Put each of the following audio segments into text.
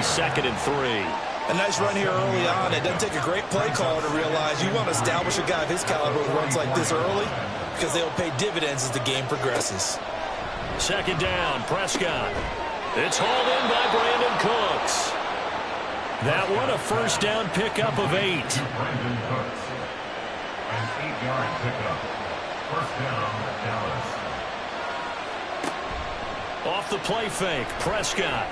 2nd and 3. A nice run here early on. It doesn't take a great play caller to realize you want to establish a guy of his caliber who runs like this early because they'll pay dividends as the game progresses. 2nd down, Prescott. It's hauled in by Brandon Cooks. That one a 1st down pickup of 8. Brandon Cooks, an 8-yard pickup. 1st down, Dallas. Off the play fake, Prescott.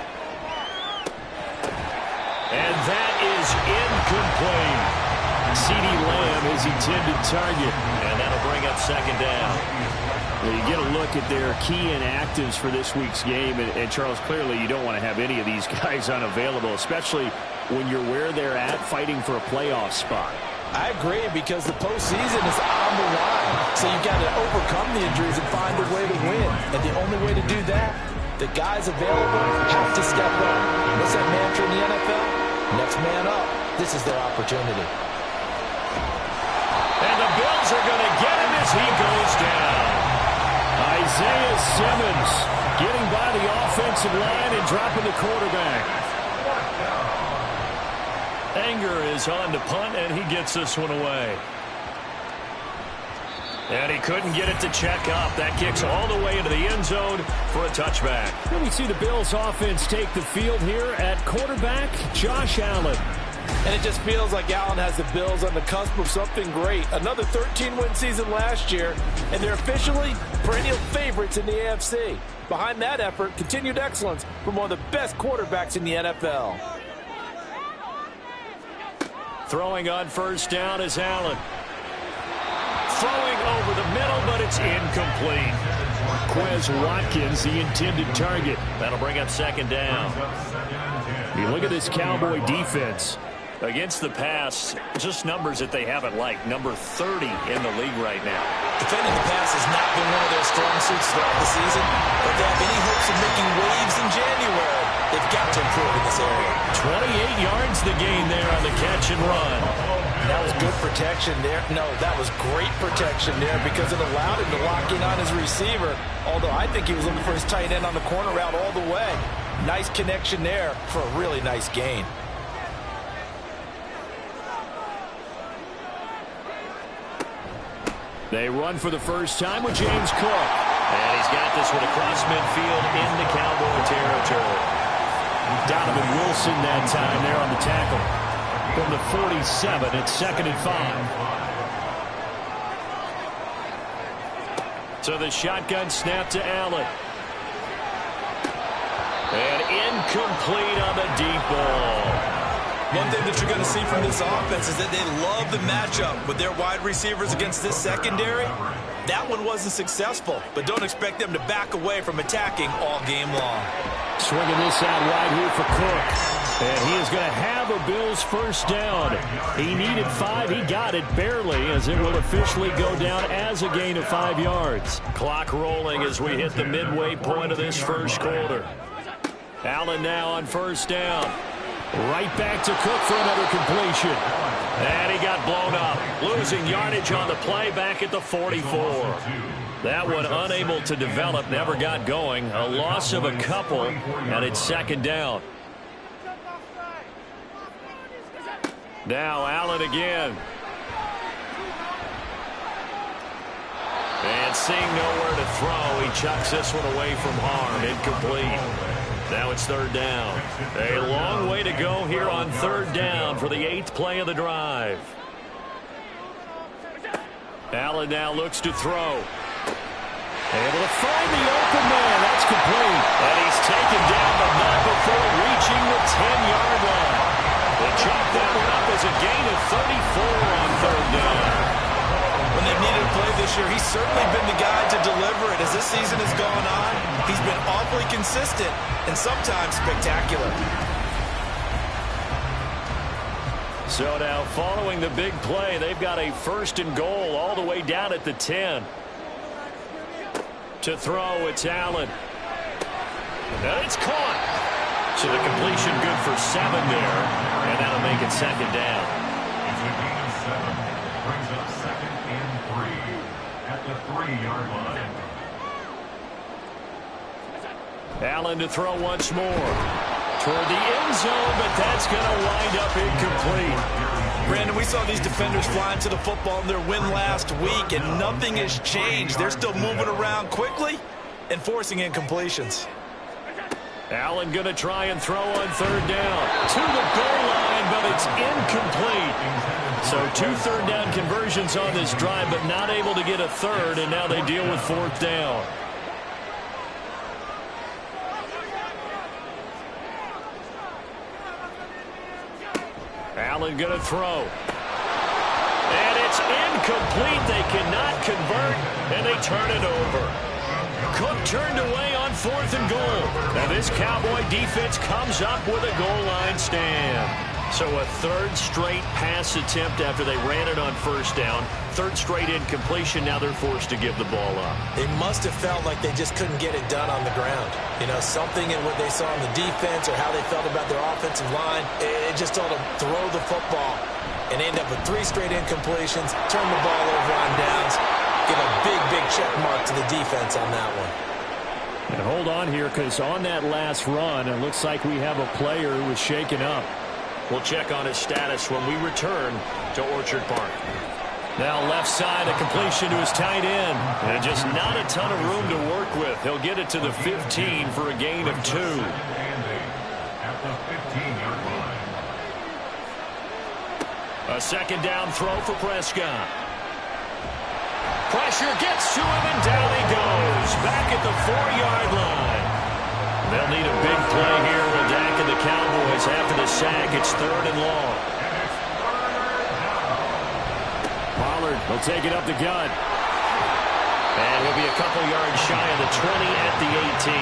And that is incomplete. CeeDee Lamb is intended target. And that'll bring up 2nd down. Well, you get a look at their key inactives for this week's game. And Charles, clearly you don't want to have any of these guys unavailable, especially when you're where they're at fighting for a playoff spot. I agree, because the postseason is on the line. So you've got to overcome the injuries and find a way to win. And the only way to do that, the guys available have to step up. What's that mantra in the NFL? Next man up. This is their opportunity. And the Bills are going to get him as he goes down. Isaiah Simmons getting by the offensive line and dropping the quarterback. Anger is on to punt, and he gets this one away. And he couldn't get it to check up. That kicks all the way into the end zone for a touchback. And we see the Bills offense take the field here at quarterback, Josh Allen. And it just feels like Allen has the Bills on the cusp of something great. Another 13-win season last year, and they're officially perennial favorites in the AFC. Behind that effort, continued excellence from one of the best quarterbacks in the NFL. Throwing on 1st down is Allen. Throwing over the middle, but it's incomplete. Quez Watkins, the intended target. That'll bring up 2nd down. You look at this Cowboy defense. Against the pass, just numbers that they haven't liked. Number 30 in the league right now. Defending the pass has not been one of their strong suits throughout the season, but they have any hopes of making waves in January. They've got to improve in this area. 28 yards the gain there on the catch and run. That was good protection there. No, that was great protection there because it allowed him to lock in on his receiver, although I think he was looking for his tight end on the corner route all the way. Nice connection there for a really nice gain. They run for the first time with James Cook. And he's got this one across midfield into Cowboy territory. Donovan Wilson that time there on the tackle. From the 47, it's 2nd and 5. So the shotgun snap to Allen. And incomplete on the deep ball. One thing that you're going to see from this offense is that they love the matchup with their wide receivers against this secondary. That one wasn't successful, but don't expect them to back away from attacking all game long. Swinging this out wide here for Cook. And he is going to have a Bills 1st down. He needed 5. He got it barely, as it will officially go down as a gain of 5 yards. Clock rolling as we hit the midway point of this 1st quarter. Allen now on 1st down. Right back to Cook for another completion. And he got blown up. Losing yardage on the play back at the 44. That one unable to develop, never got going. A loss of a couple, and it's 2nd down. Now Allen again. And seeing nowhere to throw, he chucks this one away from harm. Incomplete. Now it's 3rd down. A long way to go here on 3rd down for the 8th play of the drive. Allen now looks to throw. Able to find the open man. That's complete. And he's taken down, but not before reaching the 10-yard line. They chalk that one up as a gain of 34 on 3rd down. When they've needed a play this year, he's certainly been the guy to deliver it. As this season has gone on, he's been awfully consistent and sometimes spectacular. So now following the big play, they've got a 1st and goal all the way down at the 10. To throw, it's Allen. And it's caught. So the completion good for 7 there, and that'll make it 2nd down. It's a gain of 7. Brings up 2nd and 3 at the 3-yard line. Allen to throw once more. toward the end zone, but that's going to wind up incomplete. Brandon, we saw these defenders flying to the football in their win last week, and nothing has changed. They're still moving around quickly and forcing incompletions. Allen going to try and throw on third down. To the goal line, but it's incomplete. So 2 third down conversions on this drive, but not able to get a third, and now they deal with fourth down. Allen going to throw. And it's incomplete. They cannot convert, and they turn it over. Cook turned away on 4th and goal. And this Cowboy defense comes up with a goal line stand. So a 3rd straight pass attempt after they ran it on first down. 3rd straight incompletion. Now they're forced to give the ball up. They must have felt like they just couldn't get it done on the ground. You know, something in what they saw in the defense or how they felt about their offensive line, it just told them throw the football. And end up with 3 straight incompletions, turn the ball over on downs, give a big check mark to the defense on that one. And hold on here, because on that last run, it looks like we have a player who was shaken up. We'll check on his status when we return to Orchard Park. Now left side, a completion to his tight end. And just not a ton of room to work with. He'll get it to the 15 for a gain of 2. At the 15-yard line. A second down throw for Prescott. Pressure gets to him, and down he goes. Back at the 4-yard line. They'll need a big play here with Dak and the Cowboys. After the sack, it's 3rd and long. Pollard will take it up the gut. And he'll be a couple yards shy of the 20 at the 18.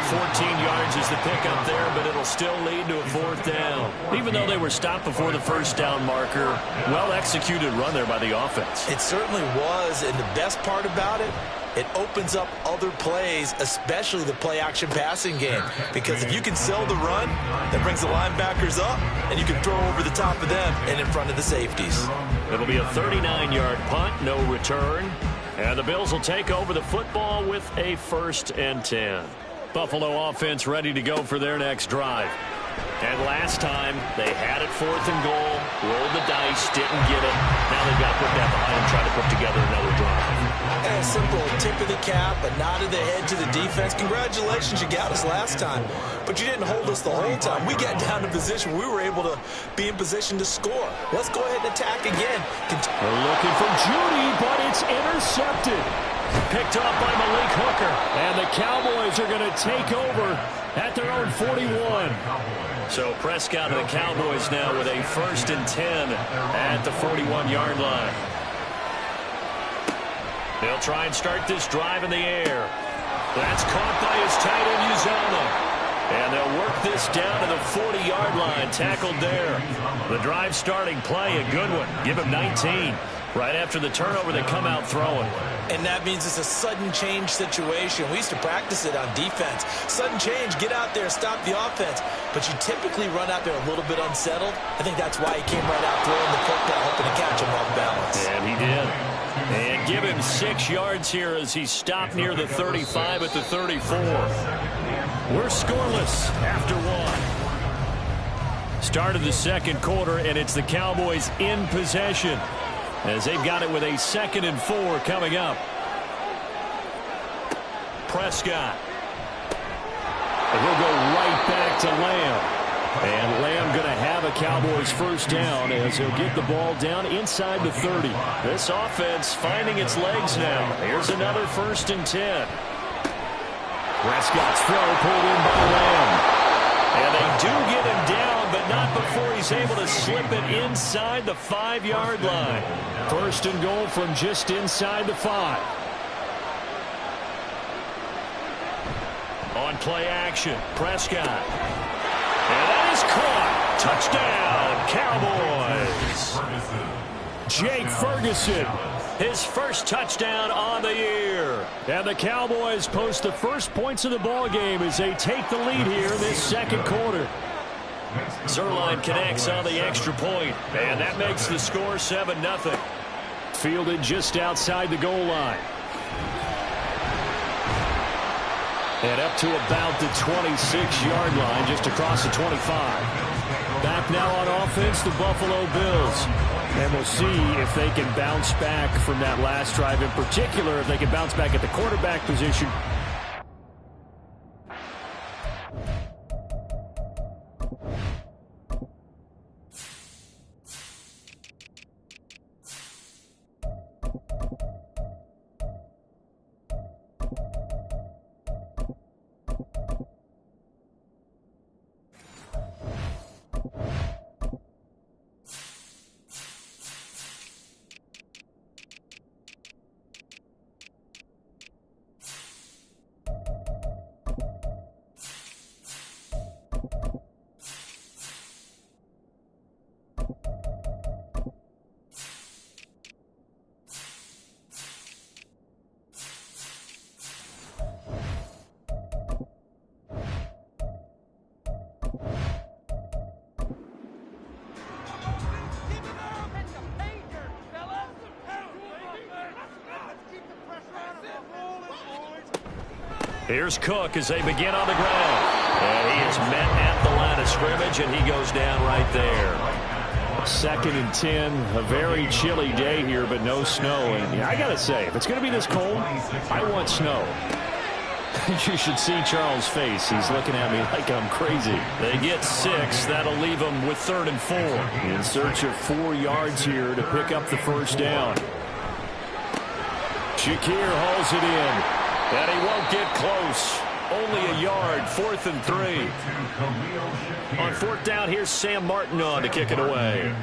14 yards is the pickup there, but it'll still lead to a 4th down. Even though they were stopped before the first down marker, well-executed run there by the offense. It certainly was, and the best part about it, it opens up other plays, especially the play-action passing game. Because if you can sell the run, that brings the linebackers up, and you can throw over the top of them and in front of the safeties. It'll be a 39-yard punt, no return. And the Bills will take over the football with a 1st and 10. Buffalo offense ready to go for their next drive. And last time, they had it 4th and goal, rolled the dice, didn't get it. Now they've got to put that behind them, try to put together another drive. And a simple tip of the cap, a nod of the head to the defense. Congratulations, you got us last time. But you didn't hold us the whole time. We got down to position. We were able to be in position to score. Let's go ahead and attack again. They're looking for Judy, but it's intercepted. Picked off by Malik Hooker. And the Cowboys are going to take over at their own 41. So Prescott and the Cowboys now with a 1st and 10 at the 41-yard line. They'll try and start this drive in the air. That's caught by his tight end, Uzomah. And they'll work this down to the 40-yard line. Tackled there. The drive starting play, a good one. Give him 19. Right after the turnover, they come out throwing. And that means it's a sudden change situation. We used to practice it on defense. Sudden change, get out there, stop the offense. But you typically run out there a little bit unsettled. I think that's why he came right out throwing the football, hoping to catch him off balance. And he did. And give him 6 yards here as he stopped near the 35 at the 34. We're scoreless after 1. Start of the second quarter, and it's the Cowboys in possession, as they've got it with a 2nd and 4 coming up. Prescott. And he'll go right back to Lamb. And Lamb going to have a Cowboys 1st down as he'll get the ball down inside the 30. This offense finding its legs now. Here's another 1st and 10. Prescott's throw pulled in by Lamb. And they do get him down, but not before he's able to slip it inside the 5-yard line. 1st and goal from just inside the 5. On play action, Prescott. And that is caught. Touchdown, Cowboys. Jake Ferguson, his first touchdown on the year. And the Cowboys post the first points of the ball game as they take the lead here this second quarter. Zuerlein connects on the extra point, and that makes the score 7-0. Fielded just outside the goal line. And up to about the 26-yard line, just across the 25. Back now on offense, the Buffalo Bills. And we'll see if they can bounce back from that last drive. In particular, if they can bounce back at the quarterback position. Here's Cook as they begin on the ground. And he is met at the line of scrimmage, and he goes down right there. 2nd and 10, a very chilly day here, but no snow. And I got to say, if it's going to be this cold, I want snow. You should see Charles' face. He's looking at me like I'm crazy. They get 6. That'll leave them with 3rd and 4. In search of 4 yards here to pick up the first down. Shakir hauls it in. And he won't get close. Only a yard, 4th and 3. On 4th down, here's Sam Martin on to kick it away.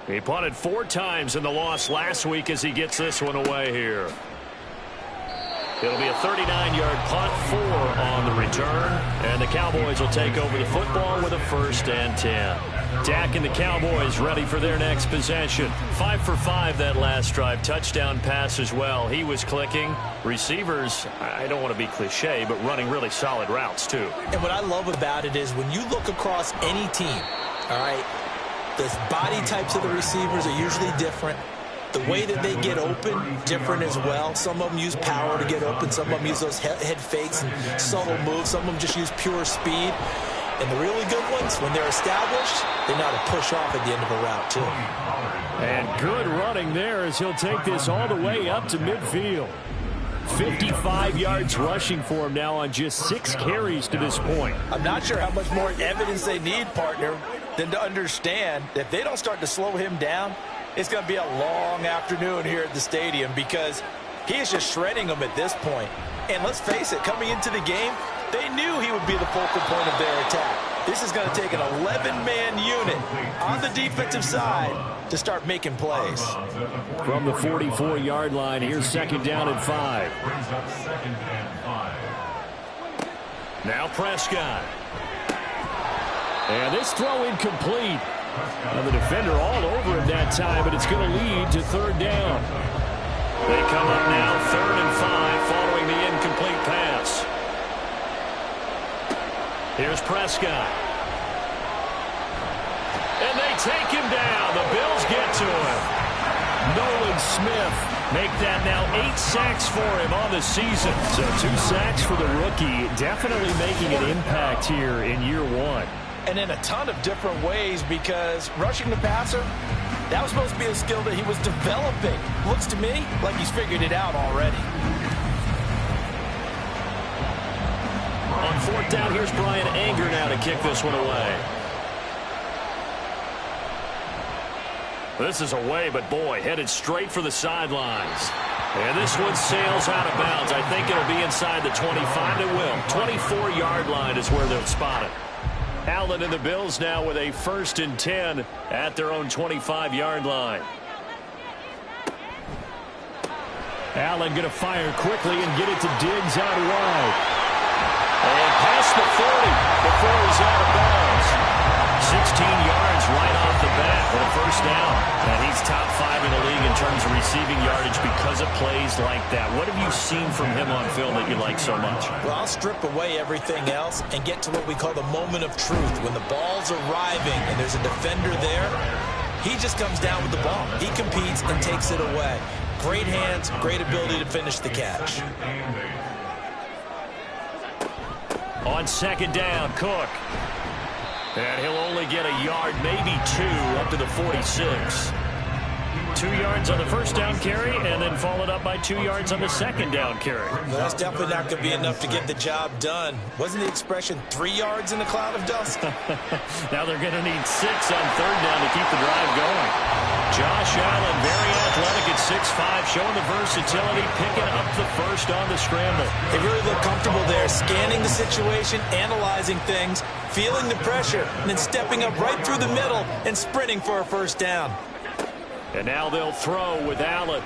He punted 4 times in the loss last week as he gets this one away here. It'll be a 39-yard punt, 4 on the return. And the Cowboys will take over the football with a 1st and 10. Dak and the Cowboys ready for their next possession. 5 for 5 that last drive. Touchdown pass as well. He was clicking. Receivers, I don't want to be cliche, but running really solid routes too. And what I love about it is when you look across any team, all right, the body types of the receivers are usually different. The way that they get open, different as well. Some of them use power to get open. Some of them use those head fakes and subtle moves. Some of them just use pure speed. And the really good ones, when they're established, they know how to push off at the end of a route, too. And good running there as he'll take this all the way up to midfield. 55 yards rushing for him now on just 6 carries to this point. I'm not sure how much more evidence they need, partner, than to understand that if they don't start to slow him down, it's going to be a long afternoon here at the stadium because he is just shredding them at this point. And let's face it, coming into the game, they knew he would be the focal point of their attack. This is going to take an 11-man unit on the defensive side to start making plays. From the 44-yard line, here's 2nd down and 5. Now Prescott. And this throw incomplete. And the defender all over him that time, but it's going to lead to 3rd down. They come up now 3rd and 5 following the incomplete pass. Here's Prescott. And they take him down. The Bills get to him. Nolan Smith make that now 8 sacks for him on the season. So 2 sacks for the rookie, definitely making an impact here in year 1. And in a ton of different ways because rushing the passer, that was supposed to be a skill that he was developing. Looks to me like he's figured it out already. On 4th down, here's Brian Anger now to kick this one away. This is away, but boy, headed straight for the sidelines. And this one sails out of bounds. I think it'll be inside the 25. It will. 24-yard line is where they'll spot it. Allen and the Bills now with a 1st and 10 at their own 25-yard line. Allen going to fire quickly and get it to Diggs out wide. And past the 40 before he's out of bounds. 16 yards right off the bat for the 1st down. And he's top 5 in the league in terms of receiving yardage because of plays like that. What have you seen from him on film that you like so much? Well, I'll strip away everything else and get to what we call the moment of truth. When the ball's arriving and there's a defender there, he just comes down with the ball. He competes and takes it away. great hands, great ability to finish the catch. On second down, Cook. And he'll only get a yard, maybe 2, up to the 46. 2 yards on the first down carry, and then followed up by 2 yards on the second down carry. Well, that's definitely not going to be enough to get the job done. Wasn't the expression 3 yards in a cloud of dust? Now they're going to need 6 on third down to keep the drive going. Josh Allen, very athletic at 6'5", showing the versatility, picking up the first on the scramble. They really look comfortable there, scanning the situation, analyzing things, feeling the pressure, and then stepping up right through the middle and sprinting for a first down. And now they'll throw with Allen.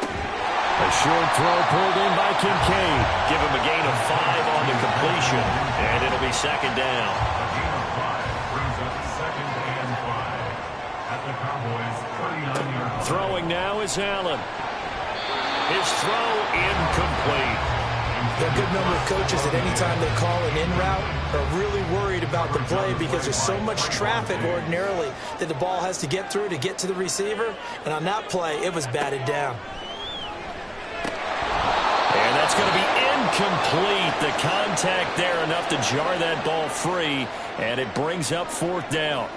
A short throw pulled in by Kincaid. Give him a gain of 5 on the completion, and it'll be second down. A gain of 5 brings up 2nd and 5 at the Cowboys' 39-yard line. Throwing now is Allen. His throw incomplete. A good number of coaches at any time they call an in route are really worried about the play because there's so much traffic ordinarily that the ball has to get through to get to the receiver. And on that play, it was batted down. And that's going to be incomplete. The contact there enough to jar that ball free, and it brings up 4th down.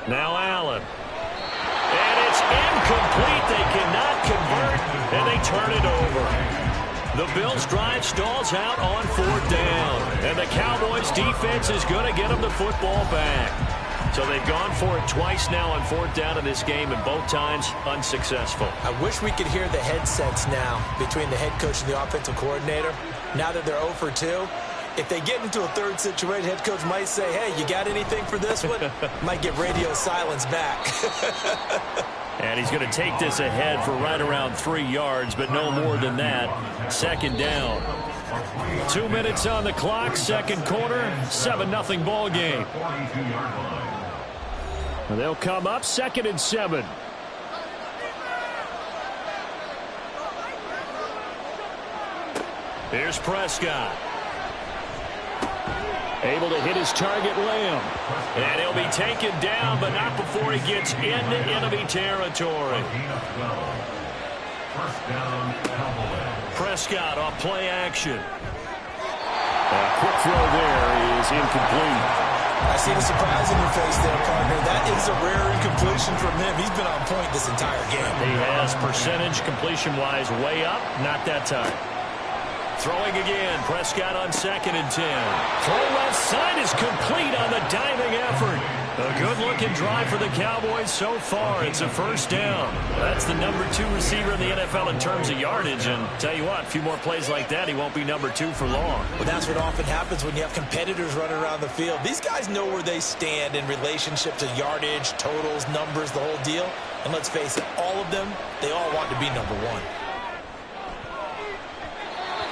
Now Allen. And it's incomplete. They cannot convert, and they turn it over. The Bills' drive stalls out on 4th down, and the Cowboys' defense is going to get them the football back. So they've gone for it twice now on 4th down in this game, and both times unsuccessful. I wish we could hear the headsets now between the head coach and the offensive coordinator. Now that they're 0 for 2, if they get into a third situation, head coach might say, hey, you got anything for this one? Might get radio silence back. And he's going to take this ahead for right around 3 yards, but no more than that. Second down. 2 minutes on the clock, second quarter, 7-0 ball game. They'll come up 2nd and 7. Here's Prescott. Able to hit his target, Lamb. And he'll be taken down, but not before he gets into enemy territory. Prescott off play action. A quick throw there is incomplete. I see the surprise in your face there, partner. That is a rare incompletion from him. He's been on point this entire game. He has percentage completion-wise way up. Not that time. Throwing again, Prescott on 2nd and 10. Throw left side is complete on the diving effort. A good-looking drive for the Cowboys so far. It's a first down. That's the number 2 receiver in the NFL in terms of yardage. And tell you what, a few more plays like that, he won't be number 2 for long. Well, that's what often happens when you have competitors running around the field. These guys know where they stand in relationship to yardage, totals, numbers, the whole deal. And let's face it, all of them, they all want to be number 1.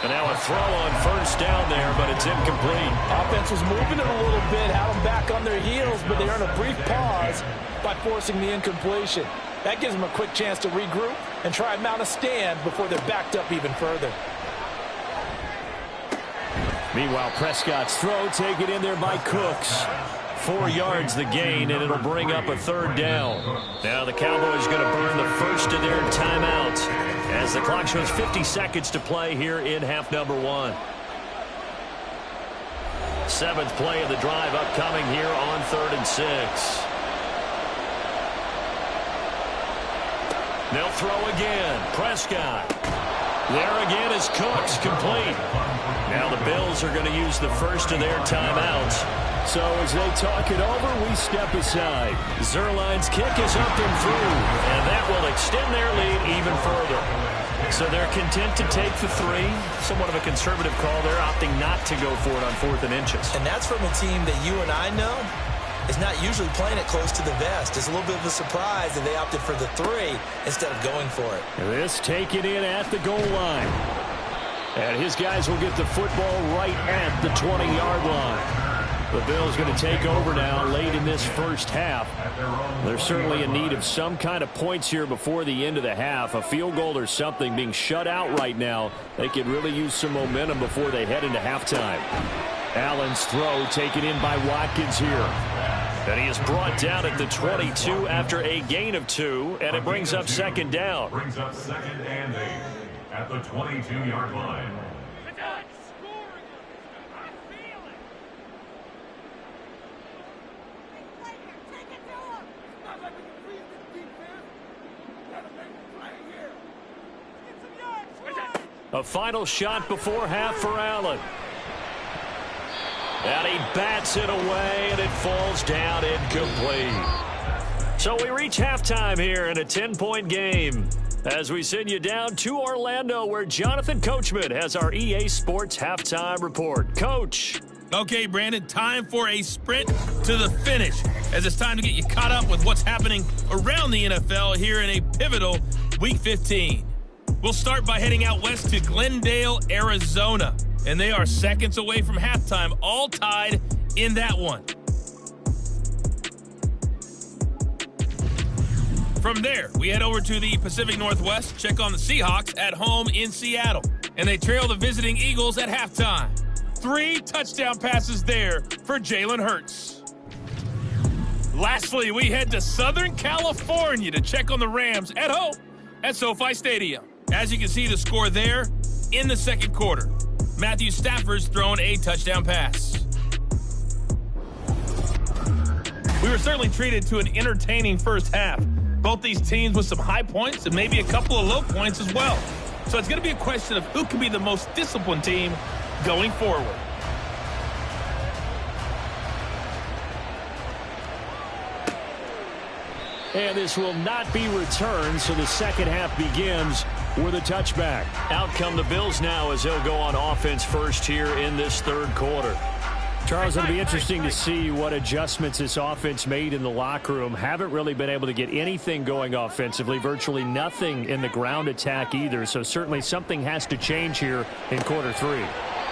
And now a throw on first down there, but it's incomplete. Offense was moving it a little bit, had them back on their heels, but they earned a brief pause by forcing the incompletion. That gives them a quick chance to regroup and try and mount a stand before they're backed up even further. Meanwhile, Prescott's throw taken in there by Cooks. 4 yards the gain, and it'll bring up a 3rd down. Now the Cowboys going to burn the first of their timeouts as the clock shows 50 seconds to play here in half number 1. 7th play of the drive upcoming here on 3rd and 6. They'll throw again. Prescott. There again is Cooks, complete. Now the Bills are going to use the first of their timeouts. So as they talk it over, we step aside. Zuerlein's kick is up and through, and that will extend their lead even further. So they're content to take the 3. Somewhat of a conservative call. They're opting not to go for it on 4th and inches. And that's from a team that you and I know is not usually playing it close to the vest. It's a little bit of a surprise that they opted for the 3 instead of going for it. This taken in at the goal line. And his guys will get the football right at the 20-yard line. The Bills going to take over now late in this first half. They're certainly in need of some kind of points here before the end of the half. A field goal or something, being shut out right now. They could really use some momentum before they head into halftime. Allen's throw taken in by Watkins here. And he is brought down at the 22 after a gain of 2, and it brings up second down. Brings up second and 8 at the 22-yard line. A final shot before half for Allen. And he bats it away, and it falls down incomplete. So we reach halftime here in a 10-point game as we send you down to Orlando, where Jonathan Coachman has our EA Sports halftime report. Coach. Okay, Brandon, time for a sprint to the finish, as it's time to get you caught up with what's happening around the NFL here in a pivotal Week 15. We'll start by heading out west to Glendale, Arizona, and they are seconds away from halftime, all tied in that one. From there, we head over to the Pacific Northwest, check on the Seahawks at home in Seattle, and they trail the visiting Eagles at halftime. 3 touchdown passes there for Jalen Hurts. Lastly, we head to Southern California to check on the Rams at home at SoFi Stadium. As you can see, the score there in the second quarter. Matthew Stafford's thrown a touchdown pass. We were certainly treated to an entertaining first half. Both these teams with some high points and maybe a couple of low points as well. So it's going to be a question of who can be the most disciplined team going forward. And this will not be returned, so the second half begins with a touchback. Out come the Bills now as they'll go on offense first here in this third quarter. Charles, it'll be interesting to see what adjustments this offense made in the locker room. Haven't really been able to get anything going offensively, virtually nothing in the ground attack either, so certainly something has to change here in quarter 3.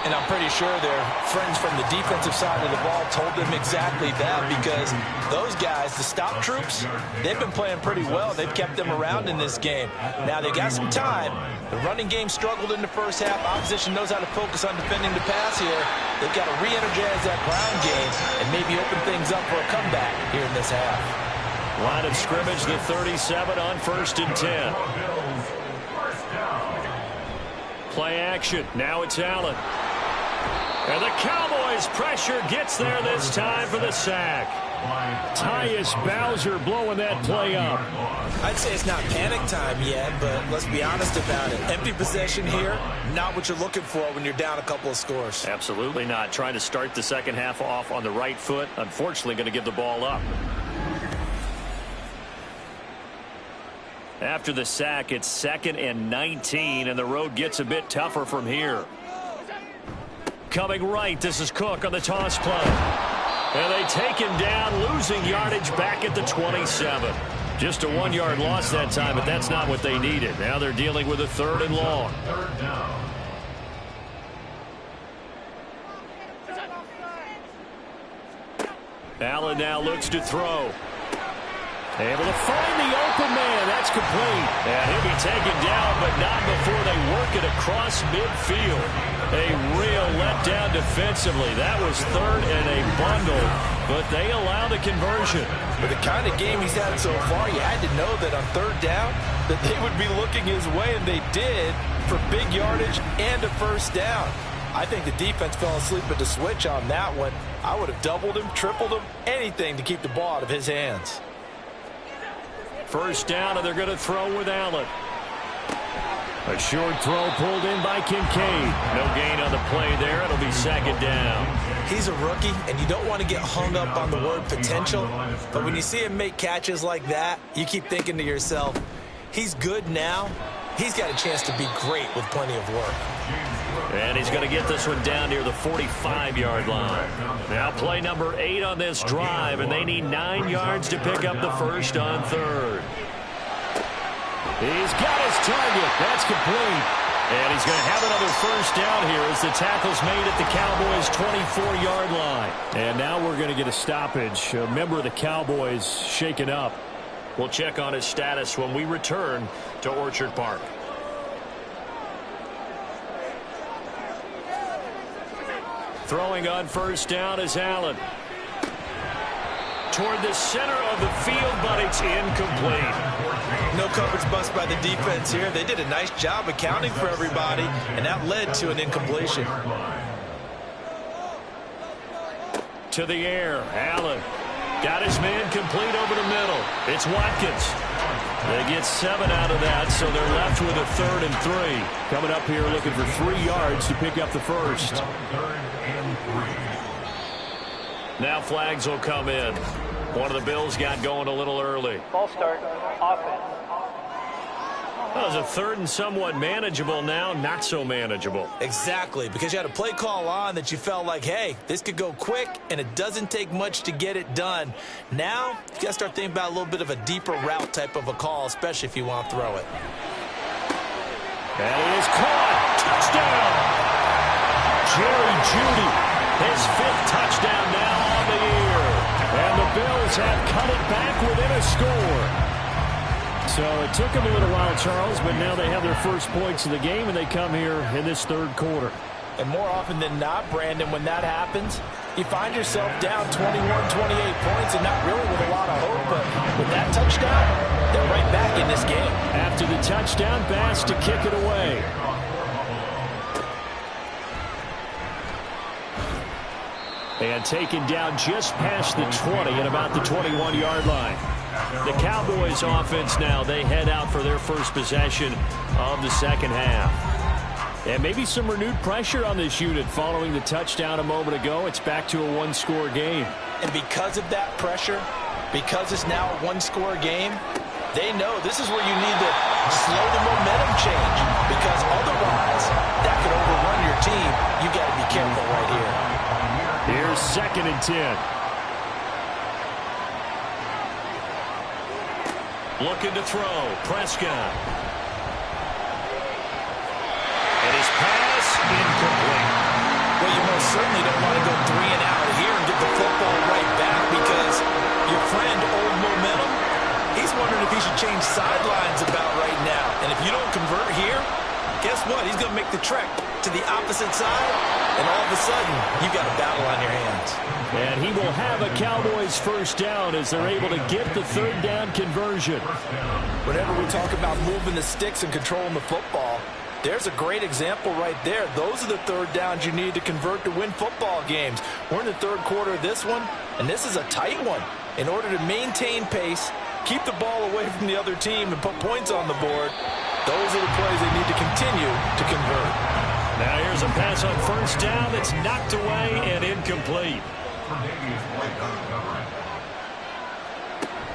And I'm pretty sure their friends from the defensive side of the ball told them exactly that, because those guys, the stop troops, they've been playing pretty well. They've kept them around in this game. Now, they got some time. The running game struggled in the first half. Opposition knows how to focus on defending the pass here. They've got to re-energize that ground game and maybe open things up for a comeback here in this half. Line of scrimmage, the 37 on 1st and 10. Play action. Now it's Allen. And the Cowboys pressure gets there this time for the sack. Tyus Bowser blowing that play up. I'd say it's not panic time yet, but let's be honest about it. Empty possession here, not what you're looking for when you're down a couple of scores. Absolutely not. Trying to start the second half off on the right foot. Unfortunately, going to give the ball up. After the sack, it's 2nd and 19, and the road gets a bit tougher from here. Coming right, this is Cook on the toss play. And they take him down, losing yardage back at the 27. Just a 1-yard loss that time, but that's not what they needed. Now they're dealing with a 3rd and long. Allen now looks to throw. Able to find the open man. That's complete. And he'll be taken down, but not before they work it across midfield. A real letdown defensively. That was 3rd and a bundle, but they allow the conversion. With the kind of game he's had so far, you had to know that on 3rd down that they would be looking his way, and they did, for big yardage and a 1st down. I think the defense fell asleep at the switch on that one. I would have doubled him, tripled him, anything to keep the ball out of his hands. 1st down, and they're going to throw with Allen. A short throw pulled in by Kincaid. No gain on the play there. It'll be 2nd down. He's a rookie, and you don't want to get hung up on the word potential. But when you see him make catches like that, you keep thinking to yourself, he's good now. He's got a chance to be great with plenty of work. And he's going to get this one down near the 45-yard line. Now play number 8 on this drive, and they need 9 yards to pick up the 1st on 3rd. He's got his target. That's complete. And he's going to have another 1st down here as the tackle's made at the Cowboys' 24-yard line. And now we're going to get a stoppage. A member of the Cowboys shaken up. We'll check on his status when we return to Orchard Park. Throwing on 1st down is Allen. toward the center of the field, but it's incomplete. No coverage bust by the defense here. They did a nice job accounting for everybody, and that led to an incompletion. To the air, Allen got his man complete over the middle. It's Watkins. They get 7 out of that, so they're left with a 3rd and 3. Coming up here looking for 3 yards to pick up the first. 3rd and 3. Now flags will come in. One of the Bills got going a little early. Ball start, offense. That was a 3rd and somewhat manageable, now not so manageable. Exactly, because you had a play call on that you felt like, hey, this could go quick, and it doesn't take much to get it done. Now, you got to start thinking about a little bit of a deeper route type of a call, especially if you want to throw it. That is caught. Touchdown. Jerry Jeudy, his 5th touchdown now on the year. And the Bills have cut it back within a score. So it took them a little while, Charles, but now they have their first points of the game, and they come here in this 3rd quarter. And more often than not, Brandon, when that happens, you find yourself down 21, 28 points, and not really with a lot of hope, but with that touchdown, they're right back in this game. After the touchdown, Bass to kick it away. And taken down just past the 20 at about the 21-yard line. The Cowboys offense now, they head out for their first possession of the second half. And maybe some renewed pressure on this unit following the touchdown a moment ago. It's back to a 1-score game. And because of that pressure, because it's now a 1-score game, they know this is where you need to slow the momentum change, because otherwise that could overrun your team. You got to be careful right here. Here's 2nd and 10. Looking to throw. Prescott. And his pass incomplete. Well, you most certainly don't want to go 3 and out here and get the football right back, because your friend, Old Momentum, he's wondering if he should change sidelines about right now. And if you don't convert here, guess what? He's going to make the trek to the opposite side, and all of a sudden, you've got a battle on your hands. And he will have a Cowboys first down as they're able to get the 3rd down conversion. Whenever we talk about moving the sticks and controlling the football, there's a great example right there. Those are the 3rd downs you need to convert to win football games. We're in the 3rd quarter of this one, and this is a tight one. In order to maintain pace, keep the ball away from the other team, and put points on the board, those are the plays they need to continue to convert. Now here's a pass on first down that's knocked away and incomplete.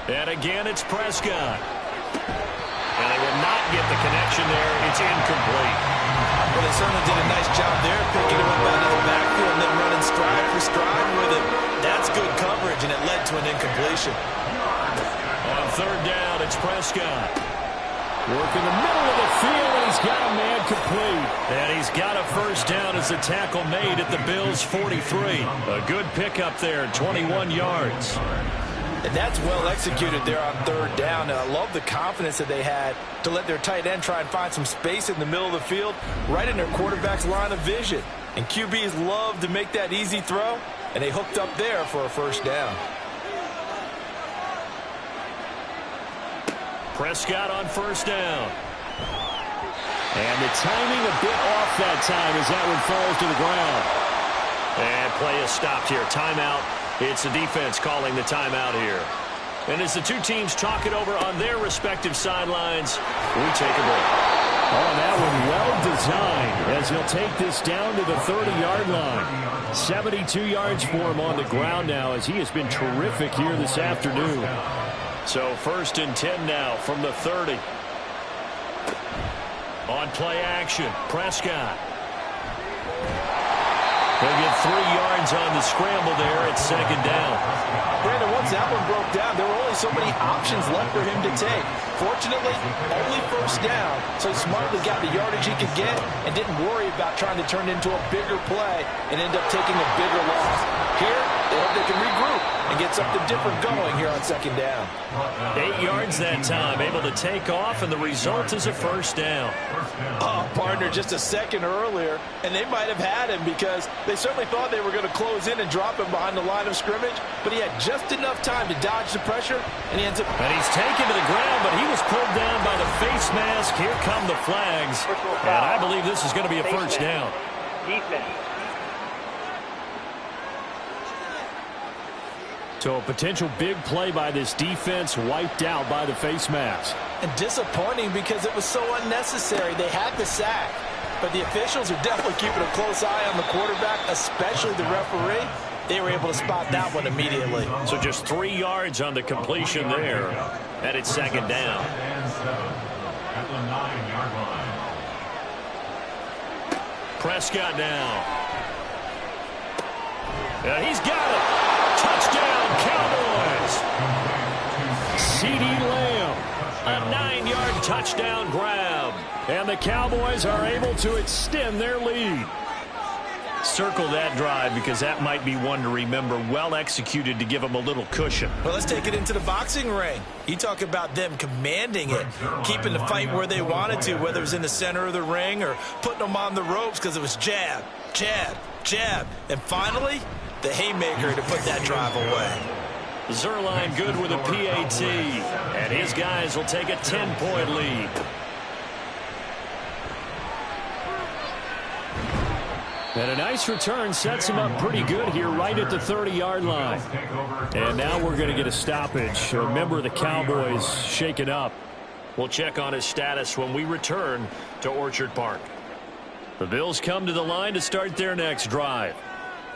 And again, it's Prescott. And they will not get the connection there. It's incomplete. Well, they certainly did a nice job there, picking him up out of the backfield and then running stride for stride with him. That's good coverage, and it led to an incompletion. On 3rd down, it's Prescott. Work in the middle of the field, and he's got a man complete. And he's got a first down as the tackle made at the Bills' 43. A good pickup there, 21 yards. And that's well executed there on 3rd down. And I love the confidence that they had to let their tight end try and find some space in the middle of the field, right in their quarterback's line of vision. And QBs love to make that easy throw, and they hooked up there for a first down. Prescott on first down. And the timing a bit off that time as that one falls to the ground. And play is stopped here. Timeout. It's the defense calling the timeout here. And as the two teams talk it over on their respective sidelines, we take a break. Oh, that one well designed as he'll take this down to the 30-yard line. 72 yards for him on the ground now as he has been terrific here this afternoon. So 1st and 10 now from the 30. On play action, Prescott. They'll get 3 yards on the scramble there at 2nd down. Brandon, once that one broke down, there were only so many options left for him to take. Fortunately, only first down, so he smartly got the yardage he could get and didn't worry about trying to turn it into a bigger play and end up taking a bigger loss. Here, they hope they can regroup and get something different going here on 2nd down. 8 yards that time, able to take off, and the result is a first down. partner just a second earlier, and they might have had him because they certainly thought they were going to close in and drop him behind the line of scrimmage, but he had just enough time to dodge the pressure, and he ends up... And he's taken to the ground, but he was pulled down by the face mask. Here come the flags, and I believe this is going to be a first down. Defense. So a potential big play by this defense wiped out by the face mask. And disappointing because it was so unnecessary. They had the sack, but the officials are definitely keeping a close eye on the quarterback, especially the referee. They were able to spot that one immediately. So just 3 yards on the completion there, and it's second down. At the 9-yard line. Prescott now. Yeah, he's got it. Touchdown, Cowboys. CeeDee Lamb, a 9-yard touchdown grab. And the Cowboys are able to extend their lead. Circle that drive because that might be one to remember. Well executed to give them a little cushion. Well, let's take it into the boxing ring. You talk about them commanding it, keeping the fight where they wanted to, whether it was in the center of the ring or putting them on the ropes because it was jab, jab, jab. And finally, the haymaker to put that drive away. Zuerlein good with a PAT, and his guys will take a 10-point lead. And a nice return sets him up pretty good here right at the 30-yard line. And now we're going to get a stoppage. A member of the Cowboys shaken up. We'll check on his status when we return to Orchard Park. The Bills come to the line to start their next drive.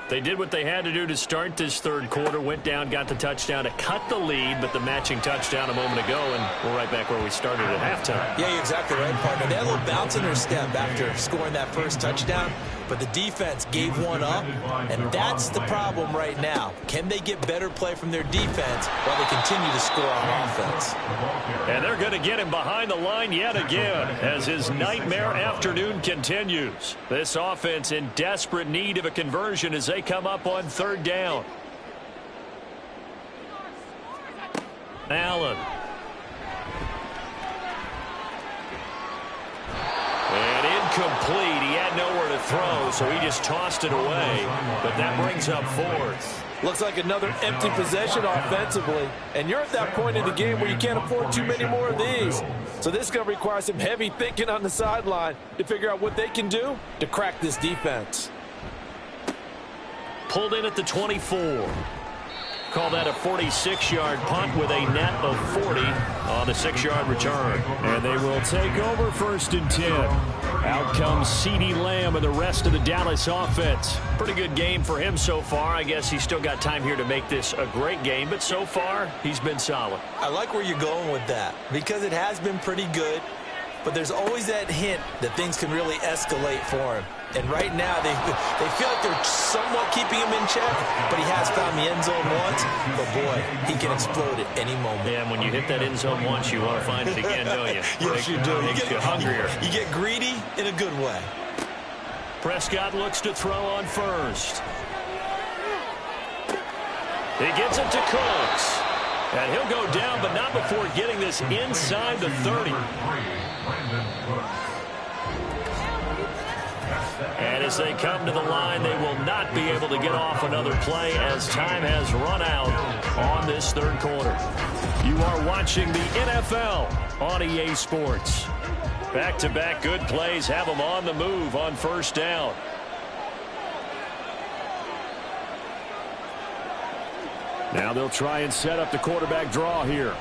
They did what they had to do to start this third quarter, went down, got the touchdown to cut the lead, but the matching touchdown a moment ago, and we're right back where we started at halftime. Yeah, you're exactly right, partner. They had a little bounce in their step after scoring that first touchdown, but the defense gave one up, and that's the problem right now. Can they get better play from their defense while they continue to score on offense? And they're going to get him behind the line yet again as his nightmare afternoon continues. This offense in desperate need of a conversion as they come up on third down. Allen. And incomplete. He had nowhere to throw, so he just tossed it away. But that brings up fourth. Looks like another empty possession offensively. And you're at that point in the game where you can't afford too many more of these. So this is going to require some heavy thinking on the sideline to figure out what they can do to crack this defense. Pulled in at the 24. Call that a 46-yard punt with a net of 40 on the 6-yard return. And they will take over first and 10. Out comes CeeDee Lamb and the rest of the Dallas offense. Pretty good game for him so far. I guess he's still got time here to make this a great game, but so far he's been solid. I like where you're going with that because it has been pretty good, but there's always that hint that things can really escalate for him. And right now, they feel like they're somewhat keeping him in check, but he has found the end zone once. But, boy, he can explode at any moment. Yeah, and when you hit that end zone once, you want to find it again, don't you? Yes, you do. Makes you hungrier. You get greedy in a good way. Prescott looks to throw on first. He gets it to Cooks. And he'll go down, but not before getting this inside the 30. And as they come to the line, they will not be able to get off another play as time has run out on this third quarter. You are watching the NFL on EA Sports. Back-to-back good plays have them on the move on first down. Now they'll try and set up the quarterback draw here.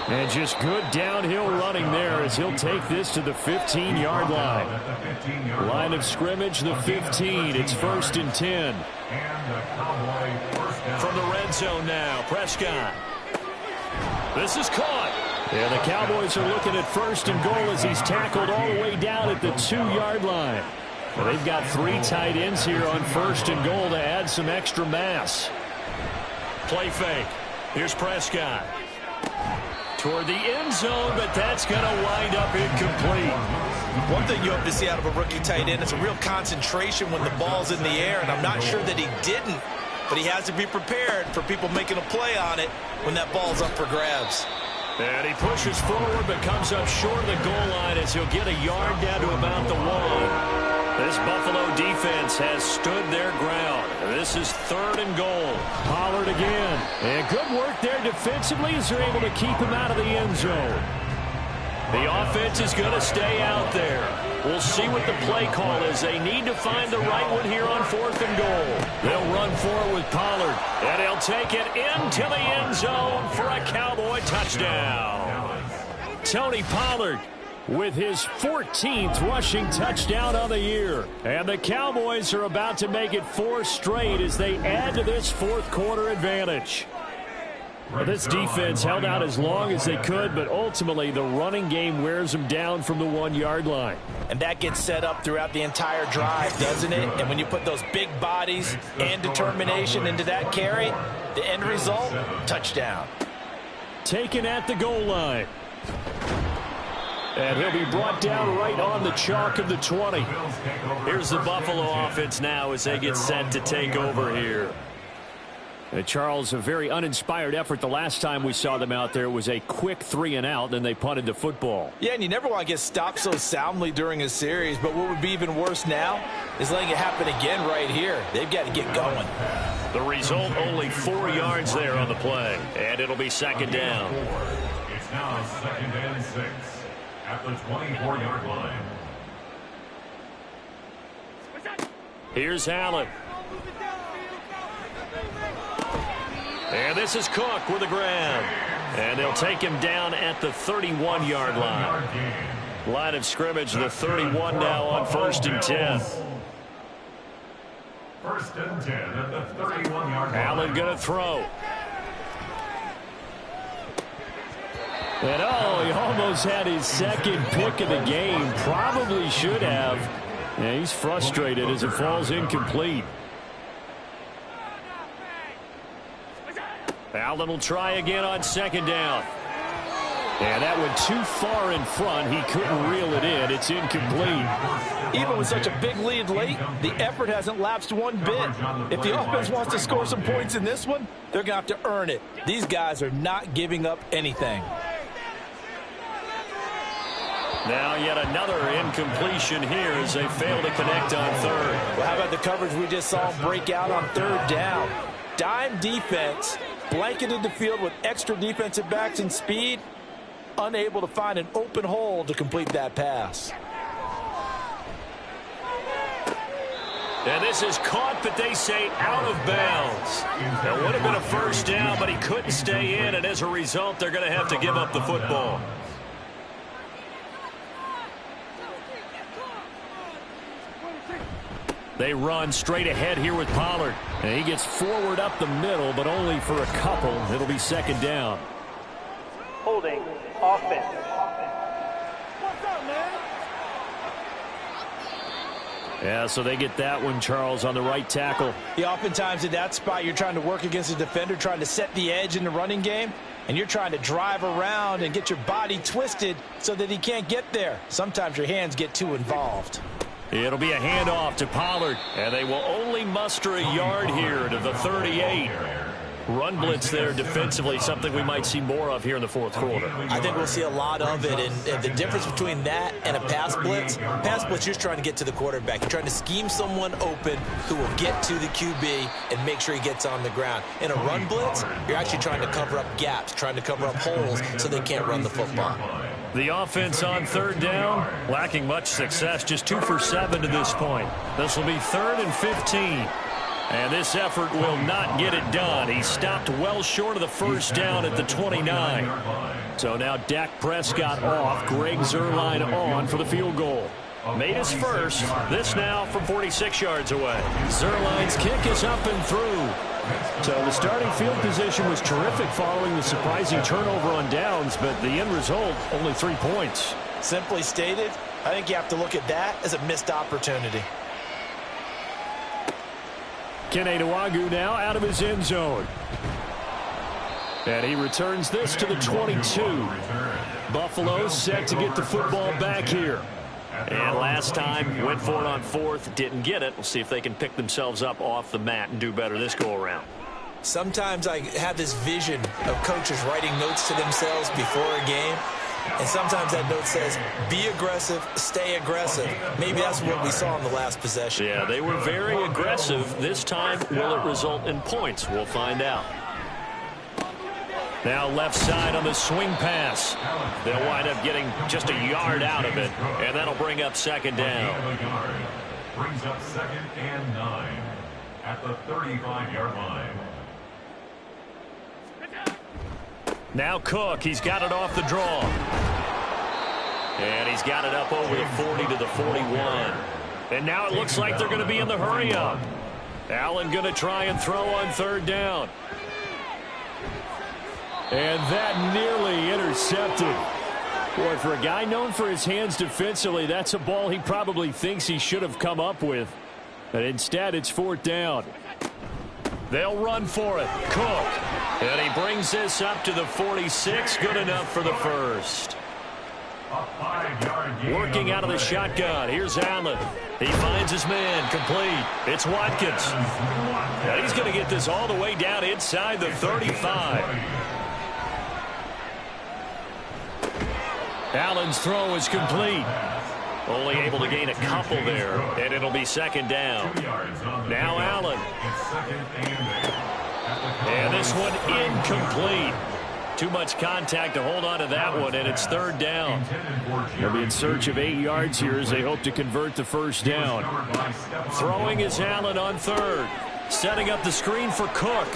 And just good downhill running there as he'll take this to the 15-yard line. Line of scrimmage, the 15. It's first and 10. From the red zone now, Prescott. This is caught. And the Cowboys are looking at first and goal as he's tackled all the way down at the 2-yard line. Well, they've got 3 tight ends here on first and goal to add some extra mass. Play fake. Here's Prescott. Toward the end zone, but that's going to wind up incomplete. One thing you hope to see out of a rookie tight end is a real concentration when the ball's in the air, and I'm not sure that he didn't, but he has to be prepared for people making a play on it when that ball's up for grabs. And he pushes forward but comes up short of the goal line as he'll get a yard down to about the 1. This Buffalo defense has stood their ground. This is 3rd and goal. Pollard again. And good work there defensively as they're able to keep him out of the end zone. The offense is going to stay out there. We'll see what the play call is. They need to find the right one here on 4th and goal. They'll run forward with Pollard. And he'll take it into the end zone for a Cowboy touchdown. Tony Pollard with his 14th rushing touchdown of the year. And the Cowboys are about to make it 4 straight as they add to this 4th quarter advantage. Well, this defense held out as long as they could, but ultimately the running game wears them down from the 1-yard line. And that gets set up throughout the entire drive, doesn't it? And when you put those big bodies and determination into that carry, the end result, touchdown. Taken at the goal line. And he'll be brought down right on the chalk of the 20. Here's the Buffalo offense now as they get set to take over here. Charles, a very uninspired effort. The last time we saw them out there was a quick 3-and-out, then they punted the football. Yeah, and you never want to get stopped so soundly during a series, but what would be even worse now is letting it happen again right here. They've got to get going. The result, only 4 yards there on the play, and it'll be 2nd down. It's now 2nd and 6 at the 24-yard line. Here's Allen. And this is Cook with the grab. And they'll take him down at the 31-yard line. Line of scrimmage, the 31 now on 1st and 10. 1st and 10 at the 31-yard line. Allen going to throw. And he almost had his 2nd pick of the game. Probably should have. Yeah, he's frustrated as it falls incomplete. Allen will try again on 2nd down. And that went too far in front. He couldn't reel it in. It's incomplete. Even with such a big lead late, the effort hasn't lapsed one bit. If the offense wants to score some points in this one, they're going to have to earn it. These guys are not giving up anything. Now yet another incompletion here as they fail to connect on 3rd. Well, how about the coverage we just saw break out on 3rd down? Dime defense, blanketed the field with extra defensive backs and speed, unable to find an open hole to complete that pass. And this is caught, but they say out of bounds. That would have been a 1st down, but he couldn't stay in, and as a result, they're going to have to give up the football. They run straight ahead here with Pollard. And he gets forward up the middle, but only for a couple. It'll be 2nd down. Holding offense. What's up, man? Yeah, so they get that one, Charles, on the right tackle. Yeah, oftentimes in that spot, you're trying to work against a defender, trying to set the edge in the running game, and you're trying to drive around and get your body twisted so that he can't get there. Sometimes your hands get too involved. It'll be a handoff to Pollard, and they will only muster a yard here to the 38. Run blitz there defensively, something we might see more of here in the 4th quarter. I think we'll see a lot of it, and the difference between that and a pass blitz, you're just trying to get to the quarterback. You're trying to scheme someone open who will get to the QB and make sure he gets on the ground. In a run blitz, you're actually trying to cover up gaps, trying to cover up holes so they can't run the football. The offense on 3rd down, lacking much success, just 2 for 7 to this point. This will be 3rd and 15. And this effort will not get it done. He stopped well short of the 1st down at the 29. So now Dak Prescott off, Greg Zuerlein on for the field goal. Made his first. This now from 46 yards away. Zuerlein's kick is up and through. So the starting field position was terrific following the surprising turnover on downs, but the end result, only 3 points. Simply stated, I think you have to look at that as a missed opportunity. Kene Nwangwu now out of his end zone. And he returns this to the 22. Buffalo set to get the football back here. And last time, went for it on 4th, didn't get it. We'll see if they can pick themselves up off the mat and do better this go-around. Sometimes I have this vision of coaches writing notes to themselves before a game, and sometimes that note says, be aggressive, stay aggressive. Maybe that's what we saw in the last possession. Yeah, they were very aggressive. This time, will it result in points? We'll find out. Now left side on the swing pass. They'll wind up getting just a yard out of it, and that'll bring up second down. Brings up 2nd and 9 at the 35-yard line. Now Cook, he's got it off the draw. And he's got it up over the 40 to the 41. And now it looks like they're going to be in the hurry-up. Allen going to try and throw on third down. And that nearly intercepted. Boy, for a guy known for his hands defensively, that's a ball he probably thinks he should have come up with. But instead, it's fourth down. They'll run for it. Cook. And he brings this up to the 46. Good enough for the first. Working out of the shotgun. Here's Allen. He finds his man. Complete. It's Watkins. And he's going to get this all the way down inside the 35. Allen's throw is complete. Only able to gain a couple there, and it'll be second down. Now Allen. And this one incomplete. Too much contact to hold on to that one, and it's third down. They'll be in search of 8 yards here as they hope to convert the first down. Throwing is Allen on third. Setting up the screen for Cook.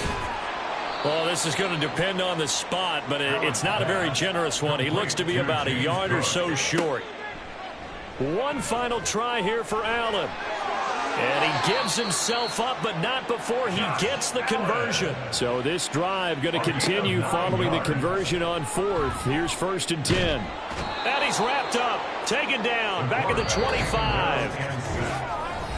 Well, this is going to depend on the spot, but it's not a very generous one. He looks to be about a yard or so short. One final try here for Allen. And he gives himself up, but not before he gets the conversion. So this drive going to continue following the conversion on fourth. Here's 1st and 10. And he's wrapped up, taken down, back at the 25.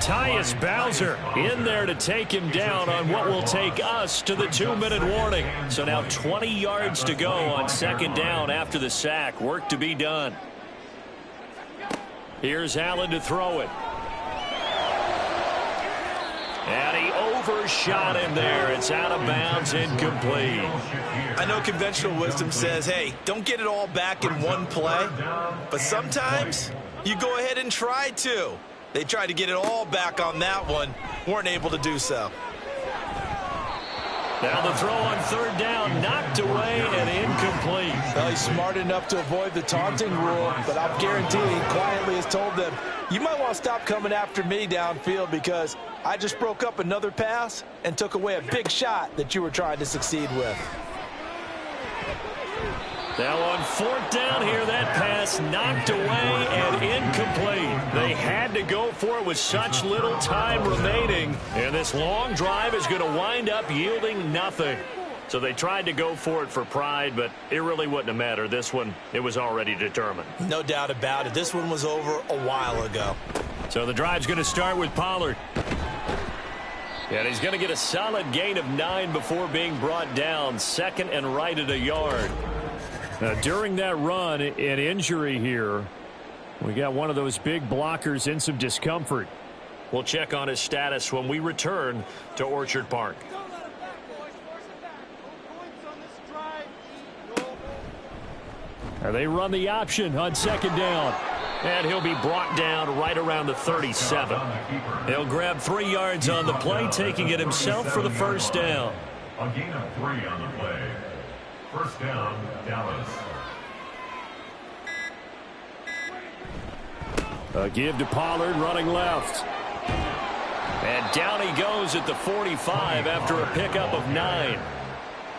Tyus Bowser in there to take him down on what will take us to the 2-minute warning. So now 20 yards to go on second down after the sack. Work to be done. Here's Allen to throw it. And he overshot him there. It's out of bounds, incomplete. I know conventional wisdom says, hey, don't get it all back in one play. But sometimes you go ahead and try to. They tried to get it all back on that one. Weren't able to do so. Now the throw on third down, knocked away and incomplete. Well, he's smart enough to avoid the taunting rule, but I'll guarantee he quietly has told them, you might want to stop coming after me downfield because I just broke up another pass and took away a big shot that you were trying to succeed with. Now on fourth down here, that pass knocked away and incomplete. They had to go for it with such little time remaining, and this long drive is going to wind up yielding nothing. So they tried to go for it for pride, but it really wouldn't have mattered. This one, it was already determined. No doubt about it. This one was over a while ago. So the drive's going to start with Pollard. And he's going to get a solid gain of 9 before being brought down. Second and right at a yard. Now, during that run, an injury here. We got one of those big blockers in some discomfort. We'll check on his status when we return to Orchard Park. Now they run the option on second down. And he'll be brought down right around the 37. He'll grab 3 yards on the play, taking it himself for the first down. A gain of 3 on the play. First down, Dallas. A give to Pollard, running left. And down he goes at the 45 after a pickup of 9.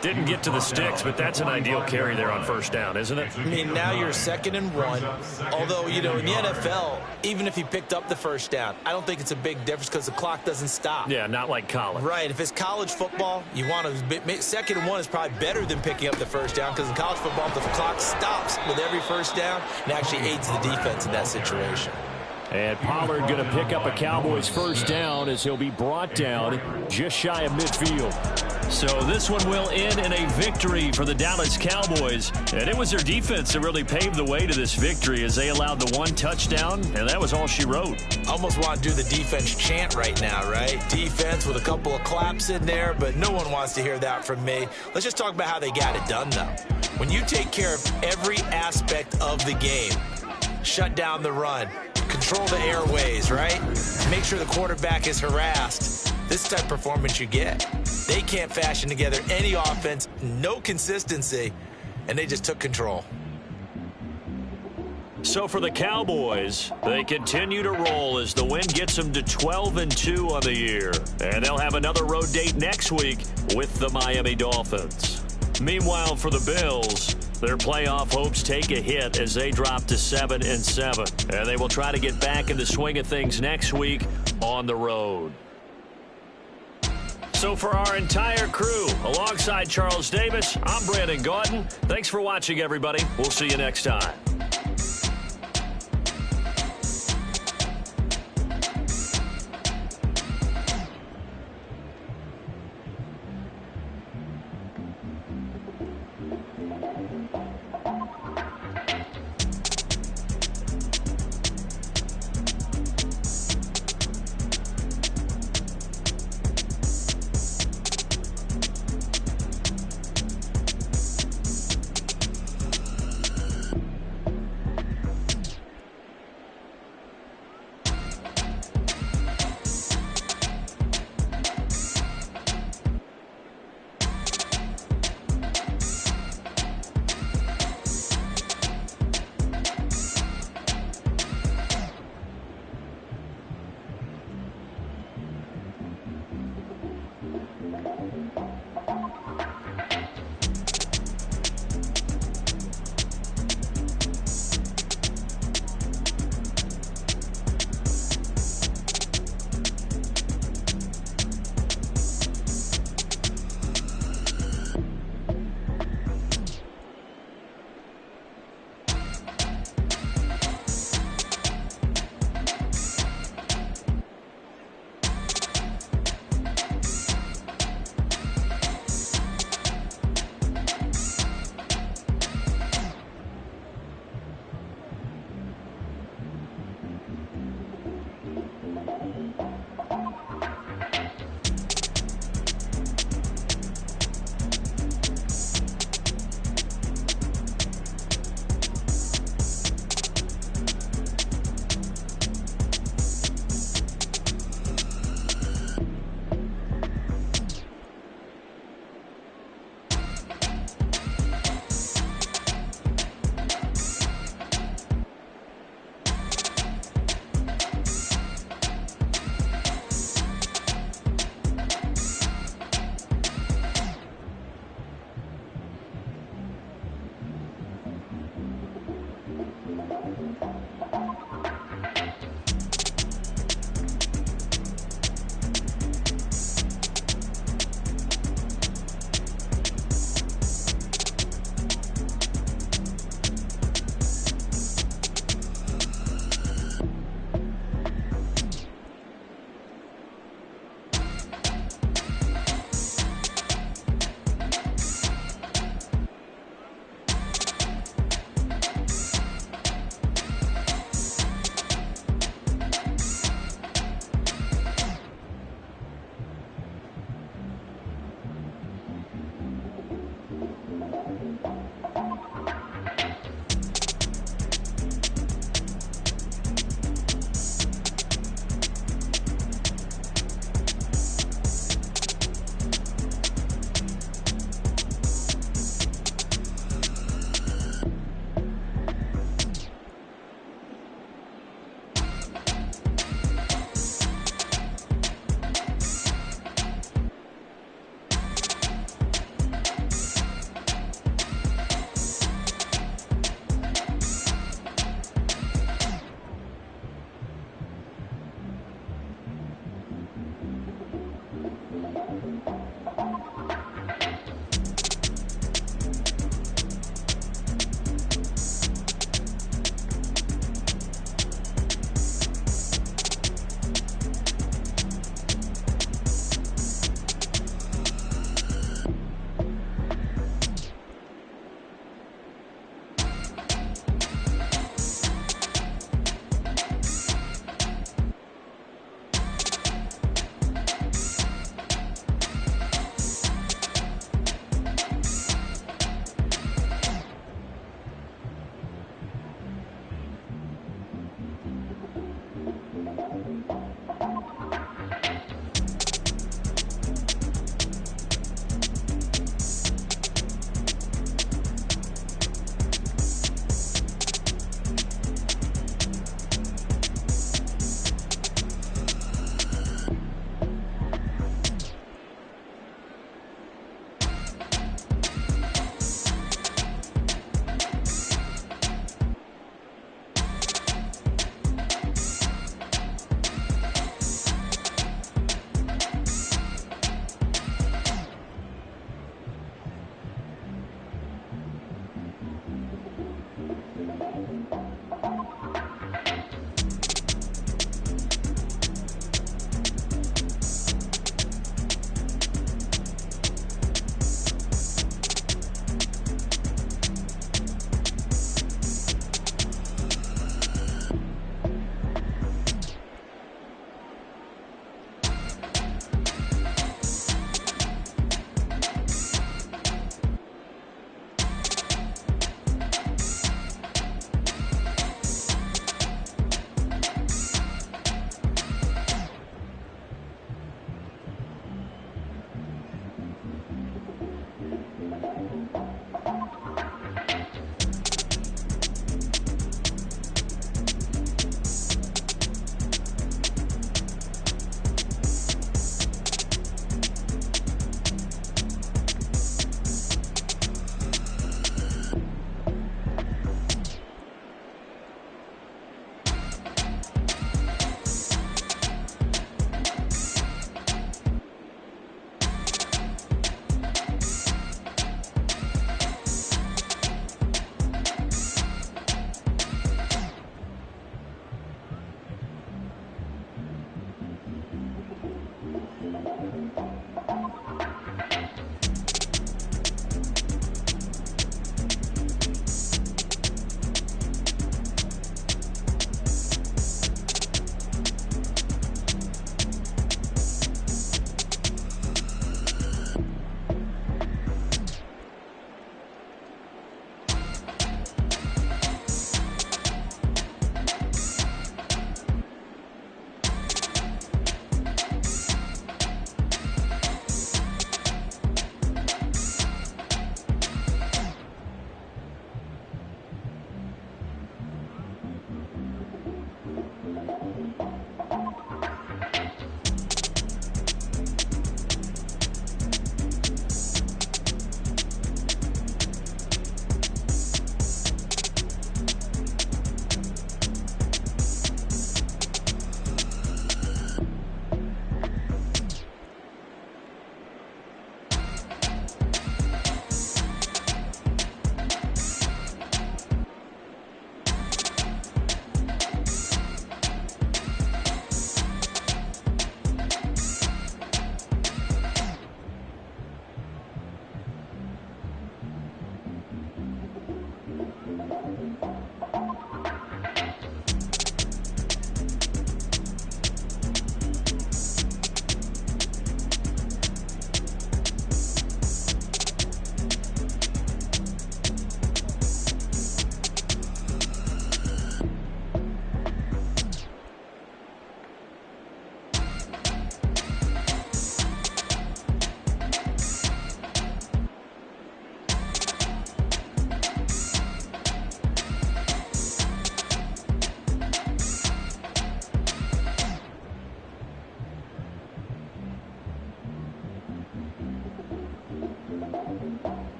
Didn't get to the sticks, but that's an ideal carry there on first down, isn't it? I mean, now you're 2nd and 1. Although, you know, in the NFL, even if he picked up the first down, I don't think it's a big difference because the clock doesn't stop. Yeah, not like college. Right. If it's college football, you want to 2nd and 1 is probably better than picking up the first down because in college football, the clock stops with every first down and actually aids the defense in that situation. And Pollard going to pick up a Cowboys first down as he'll be brought down just shy of midfield. So this one will end in a victory for the Dallas Cowboys. And it was their defense that really paved the way to this victory as they allowed the one touchdown, and that was all she wrote. Almost want to do the defense chant right now, right? Defense with a couple of claps in there, but no one wants to hear that from me. Let's just talk about how they got it done, though. When you take care of every aspect of the game, shut down the run, control the airways, right? Make sure the quarterback is harassed. This type of performance you get. They can't fashion together any offense, no consistency, and they just took control. So for the Cowboys, they continue to roll as the win gets them to 12-2 on the year. And they'll have another road date next week with the Miami Dolphins. Meanwhile, for the Bills, their playoff hopes take a hit as they drop to 7-7. And they will try to get back in the swing of things next week on the road. So for our entire crew, alongside Charles Davis, I'm Brandon Gaudin. Thanks for watching, everybody. We'll see you next time.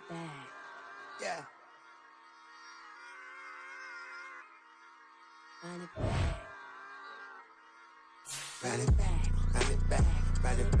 it back. Yeah. Run it back. Run it back, run it back, run it back.